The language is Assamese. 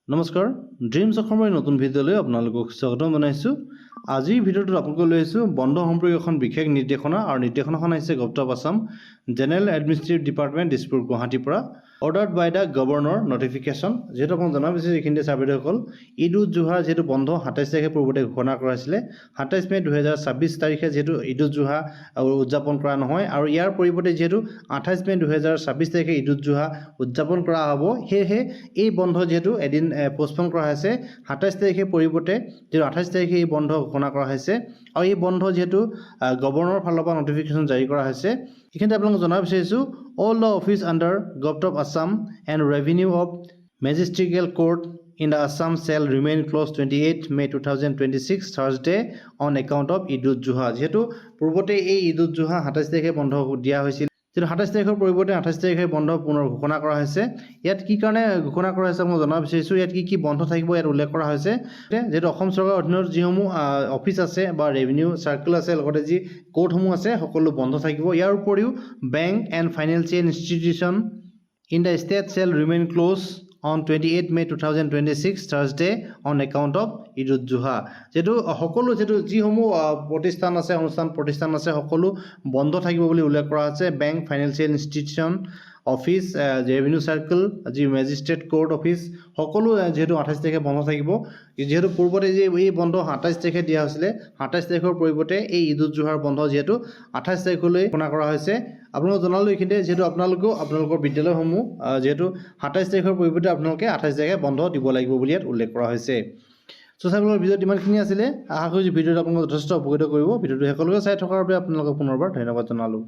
নমস্কাৰ ড্ৰিমছ অসমৰ নতুন ভিডিঅ'লৈ আপোনালোকক স্বাগতম জনাইছোঁ। আজিৰ ভিডিঅ'টোত আপোনালোকক লৈ আহিছোঁ বন্ধ সম্পৰ্কীয় এখন বিশেষ নিৰ্দেশনা আৰু নিৰ্দেশনাখন আহিছে government of Assam general administrative department Dispur গুৱাহাটীৰ পৰা অৰ্ডাৰ্ড বাই দ্য গভৰ্ণৰ নটিফিকেশ্যন। যিহেতু আপোনাক জনাব বিচাৰিছোঁ এইখিনিতে চাৰ্ভেসকল ঈদ উজ জোহাৰ যিহেতু বন্ধ ২৭ তাৰিখে পূৰ্বতে ঘোষণা কৰা হৈছিলে। ২৭ মে' ২০২৬ তাৰিখে যিহেতু ঈদ উজ জোহা উদযাপন কৰা নহয় আৰু ইয়াৰ পৰিৱৰ্তে যিহেতু ২৮ মে' ২০২৬ তাৰিখে ঈদ উজ জোহা উদযাপন কৰা হ'ব, সেয়েহে এই বন্ধ যিহেতু এদিন পোষ্টপন কৰা হৈছে ২৭ তাৰিখে পৰিৱৰ্তে যিহেতু ২৮ তাৰিখে এই বন্ধ ঘোষণা কৰা হৈছে আৰু এই বন্ধ যিহেতু গভৰ্ণৰৰ ফালৰ পৰা নটিফিকেশ্যন জাৰি কৰা হৈছে। এইখিনিতে আপোনালোকক জনাব বিচাৰিছোঁ all the office under government of Assam and revenue of magisterial court in the Assam shall remain closed 28 May 2026 Thursday on account of Eid Ul-Juha। যেহেতু পূৰ্বতে এই ঈদ উজ জোহা ২৭ তাৰিখে বন্ধ দিয়া হৈছিল, যেহেতু ২৭ তাৰিখৰ পৰিৱৰ্তে ২৮ তাৰিখে বন্ধ পুনৰ ঘোষণা কৰা হৈছে। ইয়াত কি কাৰণে ঘোষণা কৰা হৈছে মই জনাব বিচাৰিছোঁ। ইয়াত কি বন্ধ থাকিব ইয়াত উল্লেখ কৰা হৈছে। যিহেতু অসম চৰকাৰৰ অধীনত যিসমূহ অফিচ আছে বা ৰেভিনিউ চাৰ্কেল আছে, লগতে যি কোৰ্টসমূহ আছে সকলো বন্ধ থাকিব। ইয়াৰ উপৰিও bank and financial institution in the state shell remain close on 28 May 2026 Thursday on account of Eid Ul-Juha। যেহেতু সকলো যিসমূহ প্ৰতিষ্ঠান আছে অনুষ্ঠান প্ৰতিষ্ঠান আছে সকলো বন্ধ থাকিব বুলি উল্লেখ কৰা হৈছে। Bank financial institution office revenue circle যি মেজিষ্ট্ৰেট কোৰ্ট অফিচ সকলো যিহেতু ২৮ তাৰিখে বন্ধ থাকিব। যিহেতু পূৰ্বতে যে এই বন্ধ ২৭ তাৰিখে দিয়া হৈছিলে, ২৭ তাৰিখৰ পৰিৱৰ্তে এই ঈদ উজ জোহাৰ বন্ধ যিহেতু ২৮ তাৰিখলৈ ঘোষণা কৰা হৈছে। আপোনালোকক জনালোঁ এইখিনিতে যিহেতু আপোনালোকৰ বিদ্যালয়সমূহ যিহেতু ২৭ তাৰিখৰ পৰিৱৰ্তে আপোনালোকে ২৮ তাৰিখে বন্ধ দিব লাগিব বুলি ইয়াত উল্লেখ কৰা হৈছে। চাবলৈ ভিডিঅ'ত ইমানখিনি আছিলে। আশা কৰিছোঁ ভিডিঅ'টো আপোনালোকক যথেষ্ট উপকৃত কৰিব। ভিডিঅ'টো সকলোকে চাই থকাৰ বাবে আপোনালোকক পুনৰবাৰ ধন্যবাদ জনালোঁ।